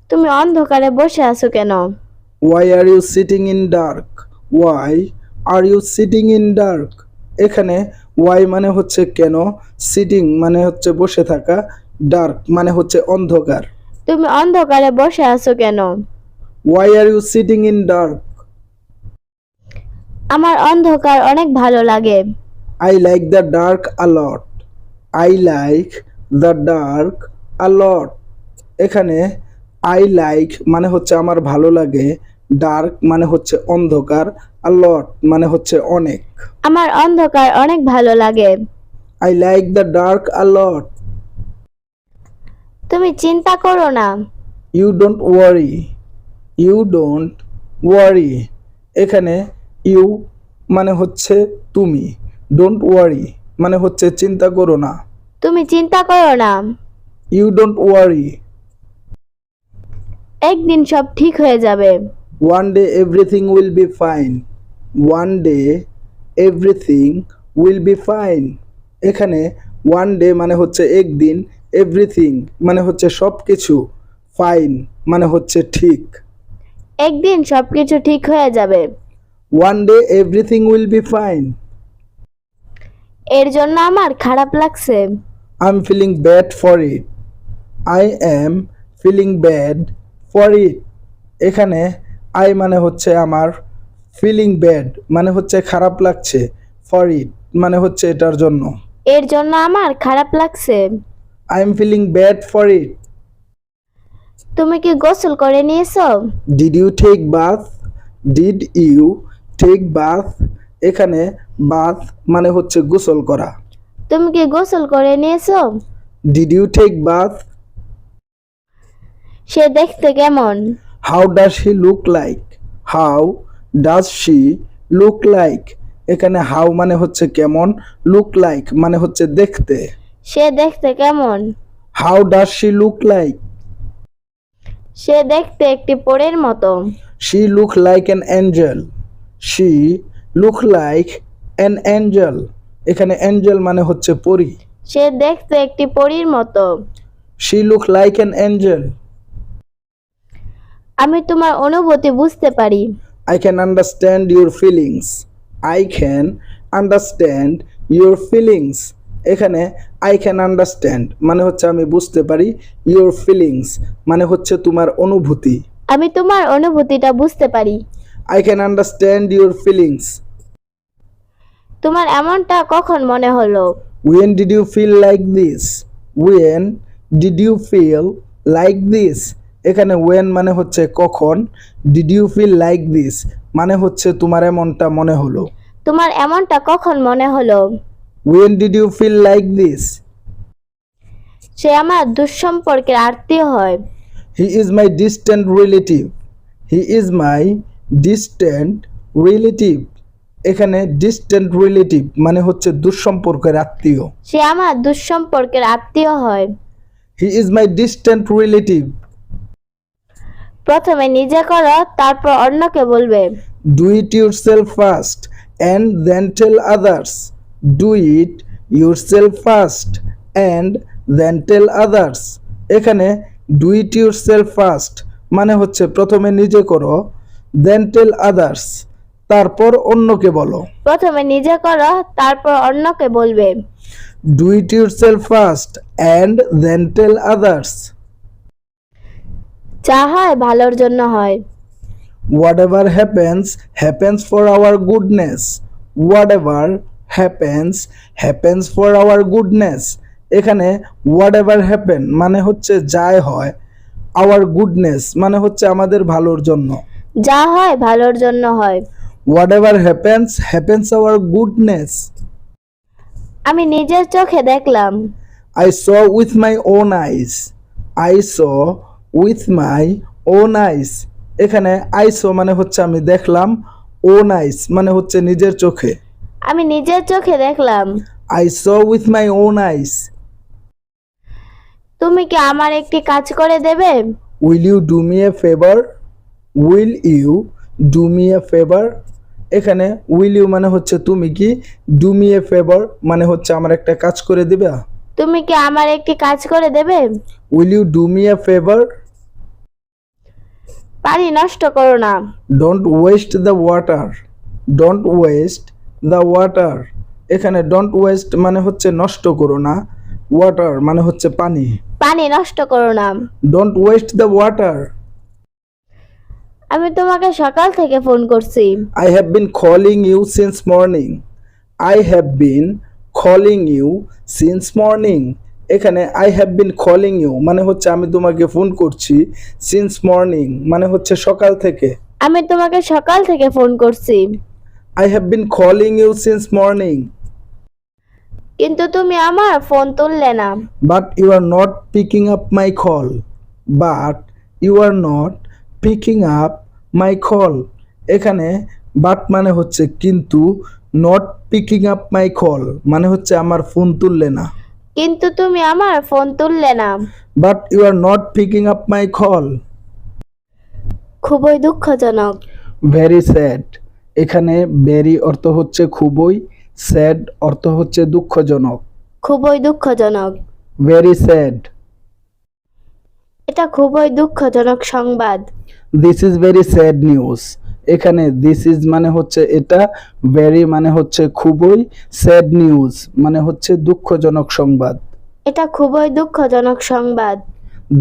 তুমি অন্ধকারে বসে আছো কেন? Why are you sitting in dark? Why are you sitting in dark? এখানে why মানে হচ্ছে কেন, sitting মানে হচ্ছে বসে থাকা, dark মানে হচ্ছে অন্ধকার। তুমি অন্ধকারে বসে আছো কেন? Why are you sitting in dark? আমার অন্ধকার অনেক ভালো লাগে। I like the dark a lot. I like the dark a lot. এখানে I like মানে হচ্ছে আমার ভালো লাগে, dark মানে হচ্ছে অন্ধকার, a lot মানে হচ্ছে অনেক। আমার অন্ধকার অনেক ভালো লাগে। I like the dark a lot. তুমি চিন্তা করো না। You don't worry. You don't worry. এখানে you মানে হচ্ছে তুমি, don't worry মানে হচ্ছে চিন্তা করো না। তুমি চিন্তা করো না। You don't worry. একদিন সব ঠিক হয়ে যাবে। One day everything will be fine. One day everything will be fine. এখানে one day মানে হচ্ছে একদিন, everything মানে হচ্ছে সব কিছু, fine মানে হচ্ছে ঠিক। একদিন সবকিছু ঠিক হয়ে যাবে। One day everything will be fine. এর জন্য আমার খারাপ লাগছে। I'm feeling bad for it. I am feeling bad for it. এখানে I মানে হচ্ছে আমার, feeling bad মানে হচ্ছে খারাপ লাগছে, for it মানে হচ্ছে এটার জন্য। এর জন্য আমার খারাপ লাগছে। I am feeling bad for it. তুমি কি গোসল করে নিয়েছো? Did you take bath? Did you take bath? এখানে bath মানে হচ্ছে গোসল করা। তুমি কি গোসল করে নিয়েছো? Did you take bath? সে দেখতে কেমন? How does she look like? How does she look like? এখানে how মানে হচ্ছে কেমন, look like মানে হচ্ছে দেখতে। সে দেখতে কেমন? How does she look like? সে দেখতে একটি পরীর মতো। She look like an angel. She look like an angel. এখানে angel মানে হচ্ছে পরী। সে দেখতে একটি পরীর মতো। She look like an angel. আমি তোমার অনুভূতি বুঝতে পারি। I can understand your feelings. I can understand your feelings. এখানে I can understand মানে হচ্ছে আমি বুঝতে পারি, your feelings মানে হচ্ছে তোমার অনুভূতি। আমি তোমার অনুভূতিটা বুঝতে পারি। I can understand your feelings. তোমার এমনটা কখন মনে হলো? When did you feel like this? When did you feel like this? এখানে when মানে হচ্ছে কখন, did you feel like this মানে হচ্ছে তোমার এমনটা মনে হলো। তোমার এমনটা কখন মনে হলো? When did you feel like this? সে আমার দুঃসম্পর্কের আত্মীয় হয়। He is my distant relative. He is my distant relative. এখানে distant relative মানে হচ্ছে দুঃসম্পর্কের আত্মীয়। সে আমার দুঃসম্পর্কের আত্মীয় হয়। He is my distant relative. প্রথমে নিজে করো, তারপর অন্যকে বলবে। Do it yourself first and then tell others. Do it yourself first and then tell others. এখানে do it yourself first মানে হচ্ছে প্রথমে নিজে করো, then tell others তারপর অন্যকে বলো। প্রথমে নিজে করো, তারপর অন্যকে বলবে। Do it yourself first and then tell others. যা হয় ভালোর জন্য হয়। Whatever happens, happens for our goodness. Whatever happens, happens for our goodness. এখানে whatever happen মানে হচ্ছে যাই হয়, our goodness মানে হচ্ছে আমাদের ভালোর জন্য। যা হয় ভালোর জন্য হয়। Whatever happens, happens our goodness. আমি নিজের চোখে দেখলাম। I saw with my own eyes. I saw with my own eyes. এখানে I saw মানে হচ্ছে আমি দেখলাম, own eyes মানে হচ্ছে নিজের চোখে। আমি নিজের চোখে দেখলাম। I saw with my own eyes. তুমি কি আমার একটি কাজ করে দেবে? Will you do me a favor? Will you do me a favor? এখানে will you মানে হচ্ছে তুমি কি, do me a favor মানে হচ্ছে আমার একটা কাজ করে দিবা। তুমি কি আমার একটি কাজ করে দেবে? Will you do me a favor? পানি নষ্ট করো না। Don't waste the water, don't waste the water. এখানে ডোন্ট ওয়েস্ট মানে হচ্ছে নষ্ট করো না, ওয়াটার মানে হচ্ছে পানি। পানি নষ্ট করো না। Don't waste the water. আমি তোমাকে সকাল থেকে ফোন করছি। I have been calling you since morning. I have been calling you since morning. এখানে I have been calling you মানে হচ্ছে আমি তোমাকে ফোন করছি, since morning মানে হচ্ছে সকাল থেকে। আমি তোমাকে সকাল থেকে ফোন করছি। I have been calling you since morning. কিন্তু তুমি আমার ফোন তুললে না। But you are not picking up my call. But you are not picking up my call. এখানে but মানে হচ্ছে কিন্তু, not picking up my call মানে হচ্ছে আমার ফোন তুললে না। কিন্তু তুমি আমার ফোন তুললে না। But you are not picking up my call. খুবই দুঃখজনক। Very sad. এখানে very অর্থ হচ্ছে খুবই, sad অর্থ হচ্ছে দুঃখজনক। খুবই দুঃখজনক। Very sad. এটা খুবই দুঃখজনক সংবাদ। This is very sad news. এখানে this is মানে হচ্ছে এটা, very মানে হচ্ছে খুবই, sad news মানে হচ্ছে দুঃখজনক সংবাদ। এটা খুবই দুঃখজনক সংবাদ।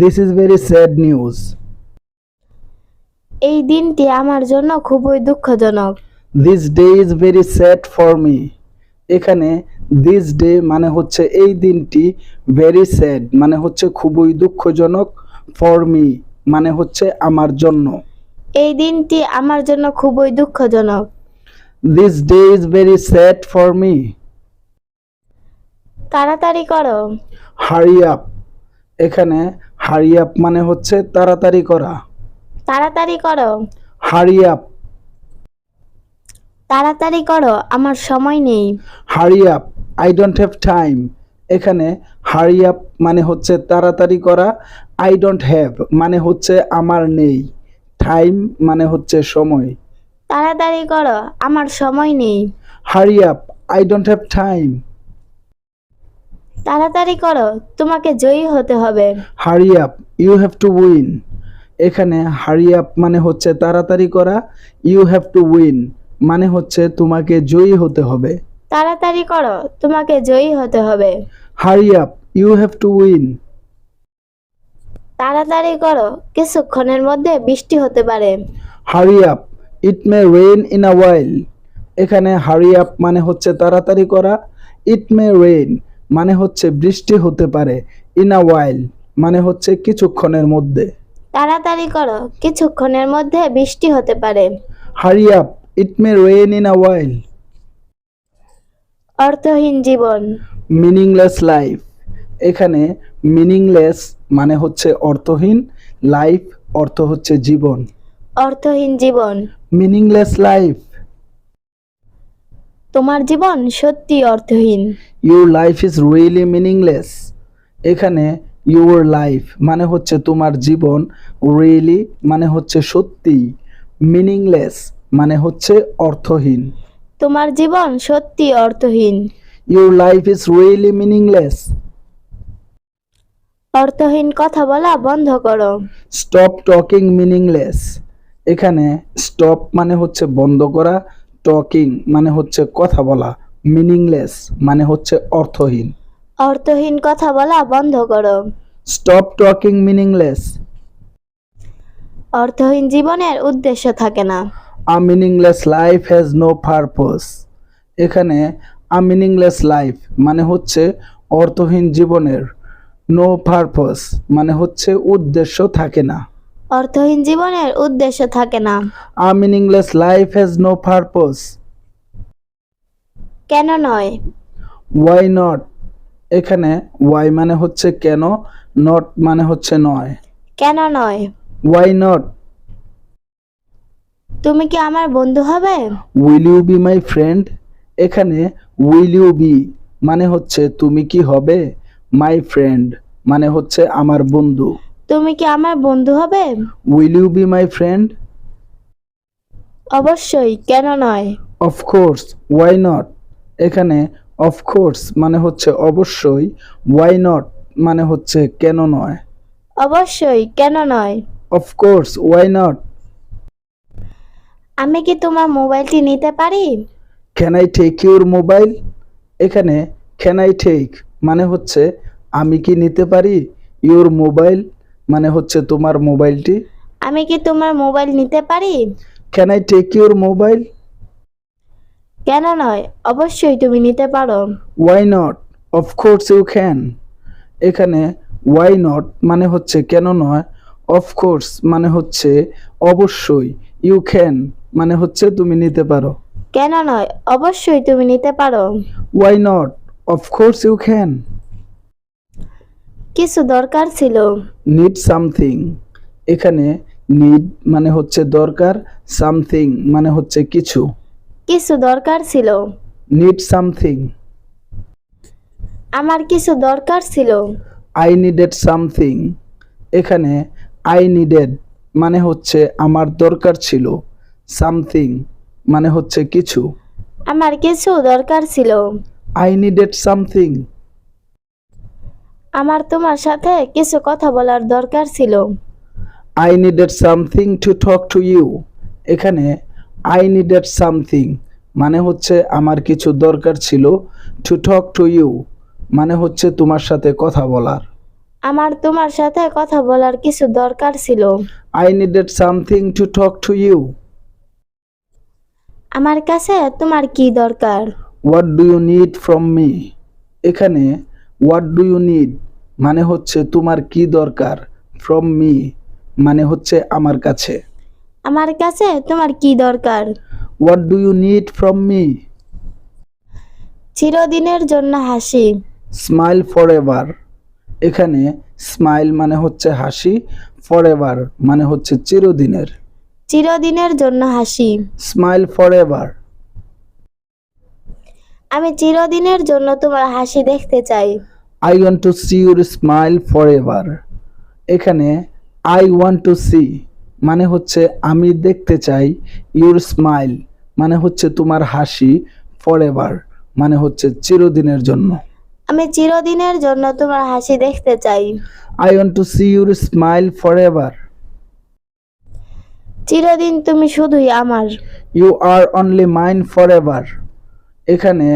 This is very sad news. এই দিনটি আমার জন্য খুবই দুঃখজনক। This day is very sad for me. এখানে this day মানে হচ্ছে এই দিনটি, very sad মানে হচ্ছে খুবই দুঃখজনক, for me মানে হচ্ছে আমার জন্য। এই দিনটি আমার জন্য খুবই দুঃখজনক। This day is very sad for me. তাড়াতাড়ি করো। Hurry up. এখানে hurry up মানে হচ্ছে তাড়াতাড়ি করা। তাড়াতাড়ি করো। Hurry up. তাড়াতাড়ি করো, আমার সময় নেই। Hurry up. I don't have time. এখানে hurry up মানে হচ্ছে তাড়াতাড়ি করা, I don't have মানে হচ্ছে আমার নেই, time মানে হচ্ছে সময়। তাড়াতাড়ি করো, আমার সময় নেই। Hurry up. I don't have time. তাড়াতাড়ি করো, তোমাকে জয়ী হতে হবে। Hurry up. You have to win. এখানে hurry up মানে হচ্ছে তাড়াতাড়ি করা, you have to win মানে হচ্ছে তোমাকে জয়ী হতে হবে। তাড়াতাড়ি করো, তোমাকে জয়ী হতে হবে। Hurry up. You have to win. তাড়াতাড়ি করো, কিছুক্ষণের মধ্যে বৃষ্টি হতে পারে। Hurry up. It may rain in a while. এখানে hurry up মানে হচ্ছে তাড়াতাড়ি করা, it may rain মানে হচ্ছে বৃষ্টি হতে পারে, in a while মানে হচ্ছে কিছুক্ষণের মধ্যে। তাড়াতাড়ি করো, কিছুক্ষণের মধ্যে বৃষ্টি হতে পারে। Hurry up. It may rain in a while. অর্থহীন জীবন। Meaningless life. এখানে meaningless মানে হচ্ছে অর্থহীন, life অর্থ হচ্ছে জীবন। অর্থহীন জীবন। Meaningless life. তোমার জীবন সত্যি অর্থহীন। Your life is really meaningless. এখানে your life মানে হচ্ছে তোমার জীবন, really মানে হচ্ছে সত্যি, meaningless মানে হচ্ছে অর্থহীন। তোমার জীবন সত্যি অর্থহীন। Your life is really meaningless. অর্থহীন কথা বলা বন্ধ করো। Stop talking meaningless. এখানে stop মানে হচ্ছে বন্ধ করা, talking মানে হচ্ছে কথা বলা, meaningless মানে হচ্ছে অর্থহীন। অর্থহীন কথা বলা বন্ধ করো। Stop talking meaningless. অর্থহীন জীবনের উদ্দেশ্য থাকে না। A meaningless life has no purpose. এখানে a meaningless life মানে হচ্ছে অর্থহীন জীবনের, no purpose মানে হচ্ছে উদ্দেশ্য থাকে না। অর্থহীন জীবনের উদ্দেশ্য থাকে না। A meaningless life has no purpose. কেন নয়? Why not? এখানে why মানে হচ্ছে কেন, not মানে হচ্ছে নয়। কেন নয়? Why not? তুমি কি আমার বন্ধু হবে? Will you be my friend? এখানে will you be মানে হচ্ছে তুমি কি হবে, my friend মানে হচ্ছে আমার বন্ধু। তুমি কি আমার বন্ধু হবে? Will you be my friend? অবশ্যই, কেন নয়? Of course, why not? এখানে of course মানে হচ্ছে অবশ্যই, why not মানে হচ্ছে কেন নয়। অবশ্যই, কেন নয়? Of course, why not? আমি কি তোমার মোবাইলটি নিতে পারি? Can I take your mobile? এখানে ক্যান আই টেক মানে হচ্ছে আমি কি নিতে পারি, ইউর মোবাইল মানে হচ্ছে তোমার মোবাইলটি। আমি কি তোমার মোবাইল নিতে পারি? Can I take your mobile? কেন নয়, অবশ্যই তুমি নিতে পারো। Why not? Of course you can. এখানে ওয়াই নট মানে হচ্ছে কেন নয়, অফকোর্স মানে হচ্ছে অবশ্যই, ইউ ক্যান মানে হচ্ছে তুমি নিতে পারো। কেন নয়, অবশ্যই তুমি নিতে পারো। Why not? Of course you can. কিছু দরকার ছিল। Need something. এখানে নিড মানে হচ্ছে দরকার, সামথিং মানে হচ্ছে কিছু। কিছু দরকার ছিল। Need something. আমার কিছু দরকার ছিল। I needed something. এখানে আই নিডেড মানে হচ্ছে আমার দরকার ছিল, সামথিং মানে হচ্ছে কিছু। আমার কিছু দরকার ছিল। I needed something. আমার তোমার সাথে কিছু কথা বলার দরকার ছিল। I needed something to talk to you. এখানে আই নিডেড সামথিং মানে হচ্ছে আমার কিছু দরকার ছিল, টু টক টু ইউ মানে হচ্ছে তোমার সাথে কথা বলার। আমার তোমার সাথে কথা বলার কিছু দরকার ছিল। I needed something to talk to you. আমার কাছে তোমার কি দরকার? What do you need from me? এখানে হোয়াট ডু ইউ নিড মানে হচ্ছে তোমার কি দরকার, ফ্রম মি মানে হচ্ছে আমার কাছে। আমার কাছে তোমার কি দরকার? What do you need from me? চিরদিনের জন্য হাসি। Smile forever. এখানে স্মাইল মানে হচ্ছে হাসি, ফর এভার মানে হচ্ছে চিরদিনের। চিরদিনের জন্য হাসি। Smile for ever. আমি চিরদিনের জন্য তোমার হাসি দেখতে চাই। I want to see your smile forever. এখানে আই ওয়ান্ট টু সি মানে হচ্ছে আমি দেখতে চাই, ইউর স্মাইল মানে হচ্ছে তোমার হাসি, ফর এভার মানে হচ্ছে চিরদিনের জন্য। আমি চিরদিনের জন্য তোমার হাসি দেখতে চাই। I want to see your smile forever. চিরদিন তুমি শুধুই আমার। You are only mine forever. এখানে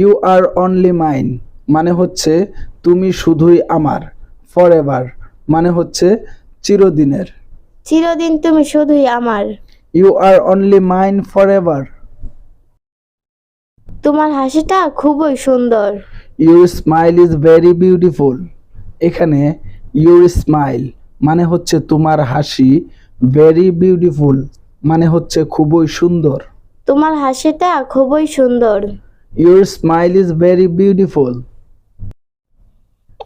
ইউ আর অনলি মাইন মানে হচ্ছে তুমি শুধুই আমার, ফর এভার মানে হচ্ছে চিরদিনের। চিরদিন তুমি শুধুই আমার। You are only mine forever. তোমার হাসিটা খুবই সুন্দর। Your smile is very beautiful. এখানে ইউর স্মাইল মানে হচ্ছে তোমার হাসি, ভেরি বিউটিফুল মানে হচ্ছে খুবই সুন্দর। তোমার হাসিটা খুবই সুন্দর। Your smile is very beautiful.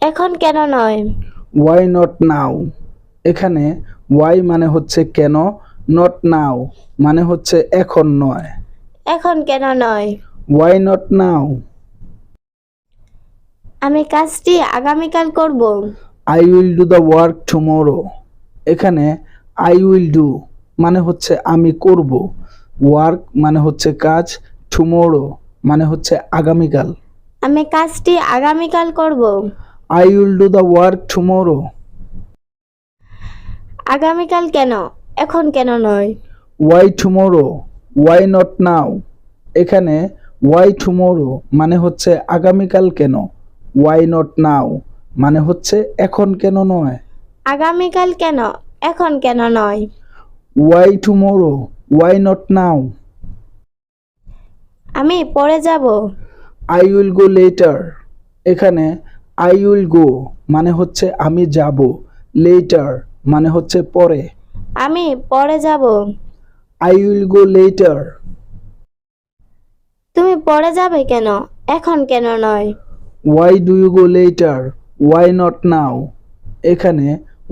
এখন কেন নয়? Why not now. এখানে ওয়াই মানে হচ্ছে কেন, নট নাও মানে হচ্ছে এখন নয়। এখন কেন নয়? Why not now? আমি কাজটি আগামীকাল করব। I will do the work tomorrow. এখানে আই উইল ডু মানে হচ্ছে আমি করব, ওয়ার্ক মানে হচ্ছে কাজ, টুমোরো মানে হচ্ছে আগামীকাল। আমি কাজটি আগামীকাল করব। I will do the work tomorrow. আগামীকাল কেন, এখন কেন নয়? Why tomorrow? Why not now? এখানে ওয়াই টুমোরো মানে হচ্ছে আগামীকাল কেন, ওয়াই নট নাও মানে হচ্ছে এখন কেন নয়। আগামীকাল কেন, এখন কেন নয়? Why tomorrow? Why not now? আমি পরে যাব। I will go later. এখানে আই উইল গো মানে হচ্ছে আমি যাব, লেটার মানে হচ্ছে পরে। আমি পরে যাব। I will go later. তুমি পরে যাবে কেন, এখন কেন নয়? Why do you go later? Why not now? এখানে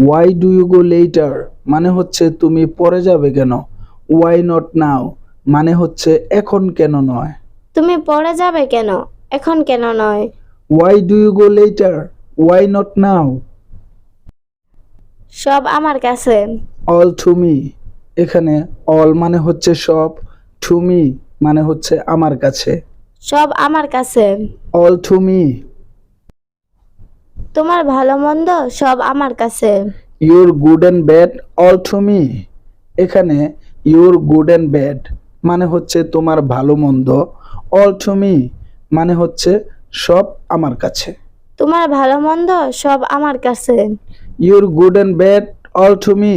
why do you go later মানে হচ্ছে তুমি পরে যাবে কেন, ওয়াই নট নাও মানে হচ্ছে এখন কেন নয়। তুমি পরে যাবে কেন, এখন কেন নয়? Why do you go later? Why not now? সব আমার কাছে। All to me. এখানে অল মানে হচ্ছে সব, টু মি মানে হচ্ছে আমার কাছে। সব আমার কাছে। All to me. তোমার ভালো মন্দ সব আমার কাছে। Your good and bad all to me. এখানে ইউর গুড অ্যান্ড ব্যাড মানে হচ্ছে তোমার ভালো মন্দ, অল টু মি মানে হচ্ছে সব আমার কাছে। তোমার ভালো মন্দ সব আমার কাছে। Your good and bad all to me